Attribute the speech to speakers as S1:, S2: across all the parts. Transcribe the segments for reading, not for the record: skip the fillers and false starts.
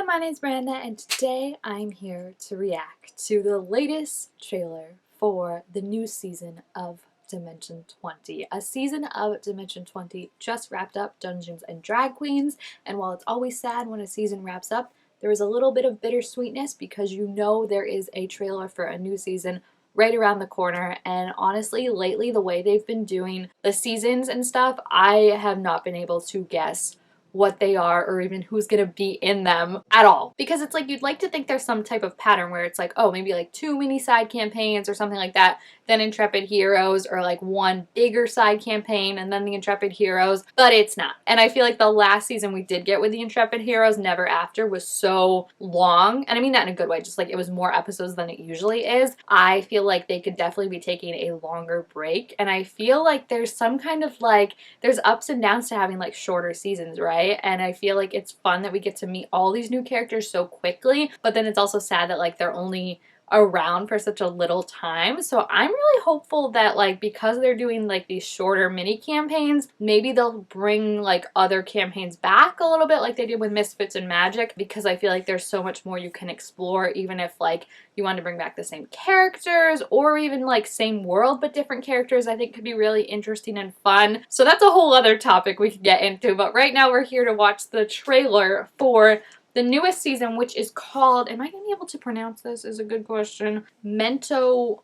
S1: everyone, my name is Miranda and today I'm here to react to the latest trailer for the new season of Dimension 20. A season of Dimension 20 just wrapped up, Dungeons and Drag Queens, and while it's always sad when a season wraps up, there is a little bit of bittersweetness because you know there is a trailer for a new season right around the corner. And honestly, lately the way they've been doing the seasons and stuff, I have not been able to guess what they are or even who's gonna be in them at all. Because it's like you'd like to think there's some type of pattern where it's like, oh, maybe like 2 mini side campaigns or something like that, then Intrepid Heroes, or like 1 bigger side campaign and then the Intrepid Heroes, but it's not. And I feel like the last season we did get with the Intrepid Heroes, Never After, was so long, and I mean that in a good way, just like it was more episodes than it usually is. I feel like they could definitely be taking a longer break, and I feel like there's some kind of like, there's ups and downs to having like shorter seasons, right? And I feel like it's fun that we get to meet all these new characters so quickly, but then it's also sad that like they're only around for such a little time. So I'm really hopeful that like because they're doing like these shorter mini campaigns, maybe they'll bring like other campaigns back a little bit like they did with Misfits and Magic, because I feel like there's so much more you can explore, even if like you want to bring back the same characters or even like same world but different characters. I think could be really interesting and fun. So that's a whole other topic we could get into, but right now we're here to watch the trailer for the newest season, which is called, am I going to be able to pronounce this is a good question, no.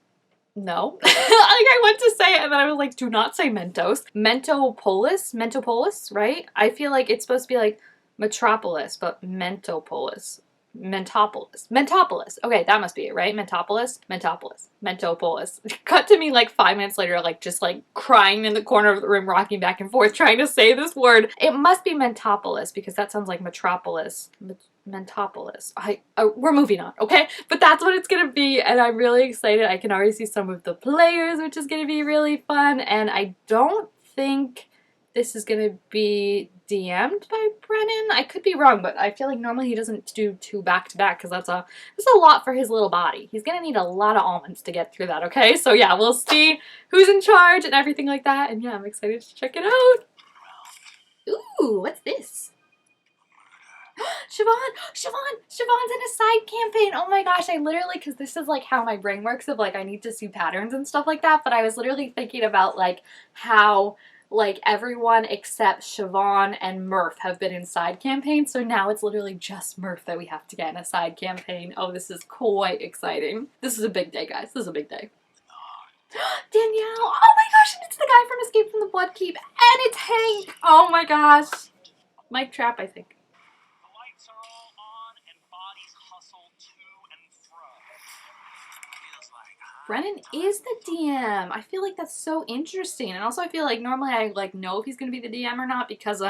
S1: Like I went to say it and then I was like, do not say Mentos. Mentopolis, right? I feel like it's supposed to be like Metropolis, but Mentopolis. Mentopolis. Okay, that must be it, right? Mentopolis. Cut to me like 5 minutes later, like just like crying in the corner of the room, rocking back and forth, trying to say this word. It must be Mentopolis because that sounds like Metropolis. Mentopolis. We're moving on, okay? But that's what it's gonna be, and I'm really excited. I can already see some of the players, which is gonna be really fun, and I don't think this is gonna be DM'd by Brennan. I could be wrong, but I feel like normally he doesn't do 2 back-to-back because that's a lot for his little body. He's gonna need a lot of almonds to get through that, okay? So yeah, we'll see who's in charge and everything like that, and yeah, I'm excited to check it out. Ooh, what's this? Siobhan's in a side campaign. Oh my gosh, I literally, because this is like how my brain works of like I need to see patterns and stuff like that, but I was literally thinking about like how like everyone except Siobhan and Murph have been in side campaigns, so now it's literally just Murph that we have to get in a side campaign. Oh, this is quite exciting. This is a big day, guys. This is a big day. Danielle! Oh my gosh, it's the guy from Escape from the Bloodkeep, and it's Hank! Oh my gosh. Mic trap, I think. Brennan is the DM. I feel like that's so interesting. And also I feel like normally I like know if he's gonna be the DM or not because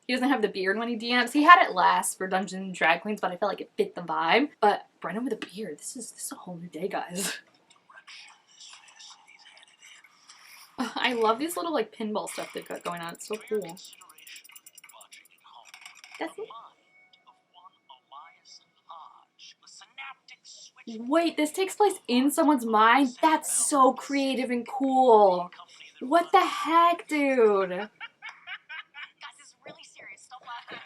S1: he doesn't have the beard when he DMs. He had it last for Dungeons and Drag Queens, but I felt like it fit the vibe. But Brennan with a beard, this is a whole new day, guys. I love these little like pinball stuff they've got going on. It's so cool. That's it. Wait, this takes place in someone's mind? That's so creative and cool. What the heck, dude?
S2: Guys, this is really serious. Stop laughing.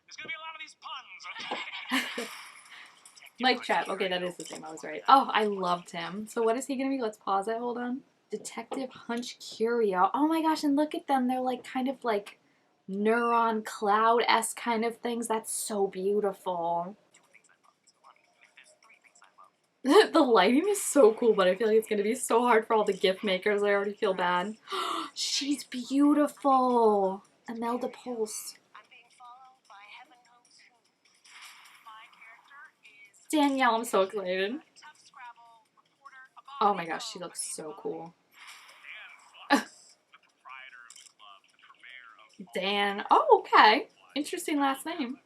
S2: There's gonna be a lot of these puns, okay?
S1: Mike Trap. Okay, that is the same. I was right. Oh, I loved him. So what is he gonna be? Let's pause it. Hold on. Detective Hunch Curio. Oh my gosh, and look at them. They're like kind of like neuron cloud-esque kind of things. That's so beautiful. The lighting is so cool, but I feel like it's gonna be so hard for all the gift makers. I already feel bad. She's beautiful. Mentopolis. Danielle, I'm so excited. Oh my gosh, she looks so cool. Dan. Oh, okay. Interesting last name.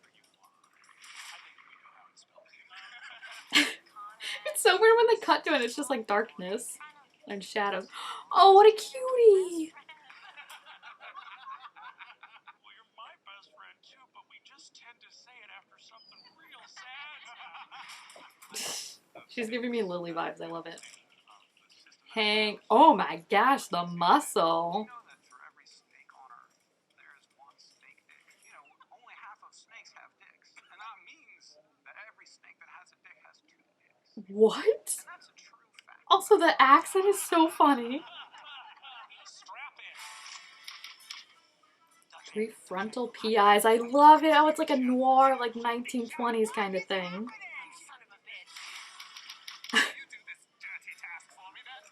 S1: It's so weird when they cut to it. It's just like darkness and shadows. Oh, what a cutie!
S2: Well, you're my best friend too, but we just tend to say it after something real sad.
S1: She's giving me Lily vibes. I love it. Hank. Oh my gosh, the muscle. What?
S2: And that's a true fact.
S1: Also, the accent is so funny.
S2: Strap in.
S1: Prefrontal PIs. I love it. Oh, it's like a noir, like 1920s kind of thing.
S2: Son of a bitch. You do this dirty task for me, then.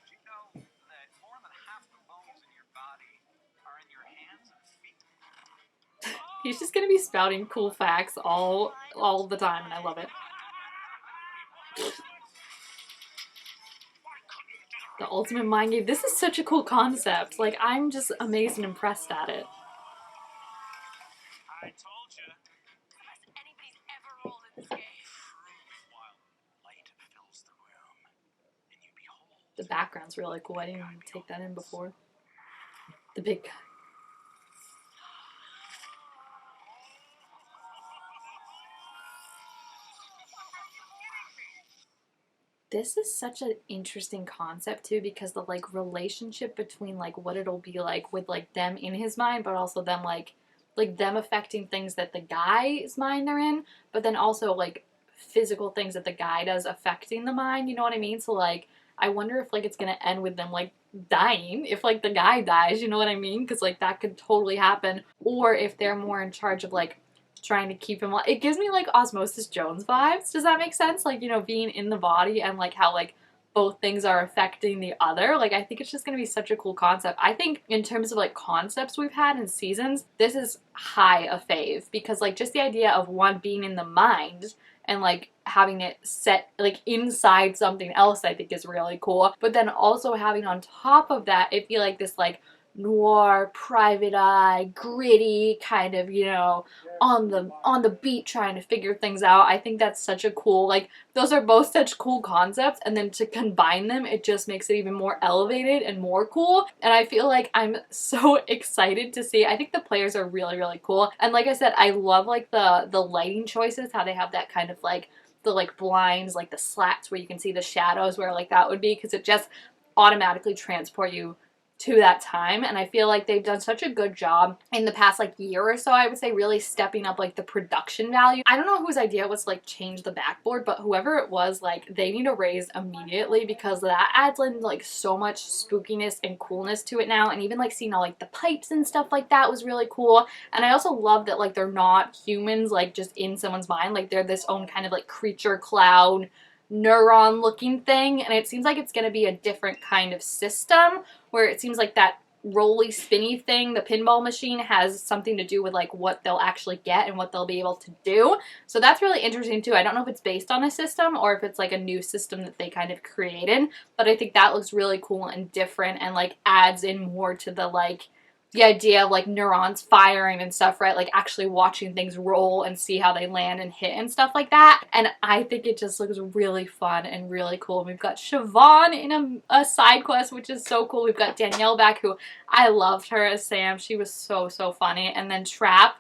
S2: Did you know that more than half the bones in your body are in your hands and feet?
S1: He's just gonna be spouting cool facts all the time, and I love it. The ultimate mind game. This is such a cool concept. Like, I'm just amazed and impressed at it.
S2: I told you. Has anybody's ever rolled in this game? While light fills the room, and you behold.
S1: The background's really cool. I didn't even take that in before. The big guy. This is such an interesting concept too, because the like relationship between like what it'll be like with like them in his mind, but also them like them affecting things that the guy's mind they're in, but then also like physical things that the guy does affecting the mind, you know what I mean? So like I wonder if like it's gonna end with them like dying if like the guy dies, you know what I mean? Because like that could totally happen, or if they're more in charge of like trying to keep him. It gives me like Osmosis Jones vibes. Does that make sense? Like, you know, being in the body and like how like both things are affecting the other. Like, I think it's just gonna be such a cool concept. I think in terms of like concepts we've had in seasons, this is high a fave, because like just the idea of one being in the mind and like having it set like inside something else I think is really cool. But then also having on top of that it be like this like noir, private eye, gritty kind of, you know, on the beat trying to figure things out. I think that's such a cool, like, those are both such cool concepts, and then to combine them it just makes it even more elevated and more cool. And I feel like I'm so excited to see. I think the players are really, really cool. And like I said, I love like the lighting choices, how they have that kind of like the like blinds, like the slats where you can see the shadows, where like that would be, because it just automatically transport you to that time. And I feel like they've done such a good job in the past like year or so, I would say, really stepping up like the production value. I don't know whose idea it was to like change the backboard, but whoever it was, like, they need to raise immediately, because that adds in like so much spookiness and coolness to it now. And even like seeing all like the pipes and stuff like that was really cool. And I also love that like they're not humans like just in someone's mind, like they're this own kind of like creature cloud neuron looking thing. And it seems like it's going to be a different kind of system, where it seems like that rolly spinny thing, the pinball machine, has something to do with like what they'll actually get and what they'll be able to do. So that's really interesting too. I don't know if it's based on a system or if it's like a new system that they kind of created, but I think that looks really cool and different, and like adds in more to the like the idea of like neurons firing and stuff, right? Like actually watching things roll and see how they land and hit and stuff like that. And I think it just looks really fun and really cool. We've got Siobhan in a side quest, which is so cool. We've got Danielle back, who I loved her as Sam. She was so, so funny. And then Trap,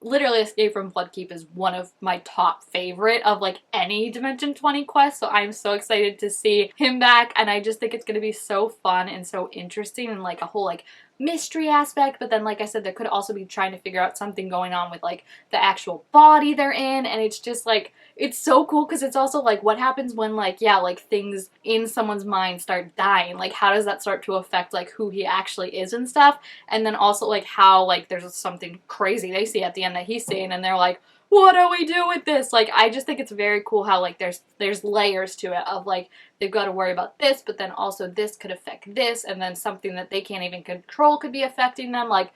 S1: literally Escape from Bloodkeep is one of my top favorite of like any Dimension 20 quest, so I'm so excited to see him back. And I just think it's gonna be so fun and so interesting, and like a whole like mystery aspect. But then like I said, there could also be trying to figure out something going on with like the actual body they're in, and it's just like, it's so cool, because it's also like what happens when like, yeah, like things in someone's mind start dying, like how does that start to affect like who he actually is and stuff. And then also like how like there's something crazy they see at the end that he's seeing, and they're like, what do we do with this? Like, I just think it's very cool how like there's layers to it of like they've got to worry about this, but then also this could affect this, and then something that they can't even control could be affecting them. Like,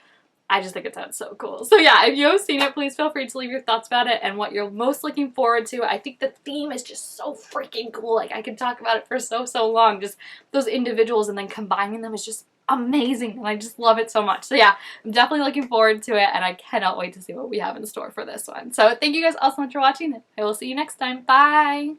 S1: I just think it sounds so cool. So yeah, if you have seen it, please feel free to leave your thoughts about it and what you're most looking forward to. I think the theme is just so freaking cool. Like, I could talk about it for so, so long. Just those individuals and then combining them is just amazing, and I just love it so much. So yeah, I'm definitely looking forward to it, and I cannot wait to see what we have in store for this one. So thank you guys all so much for watching, and I will see you next time. Bye!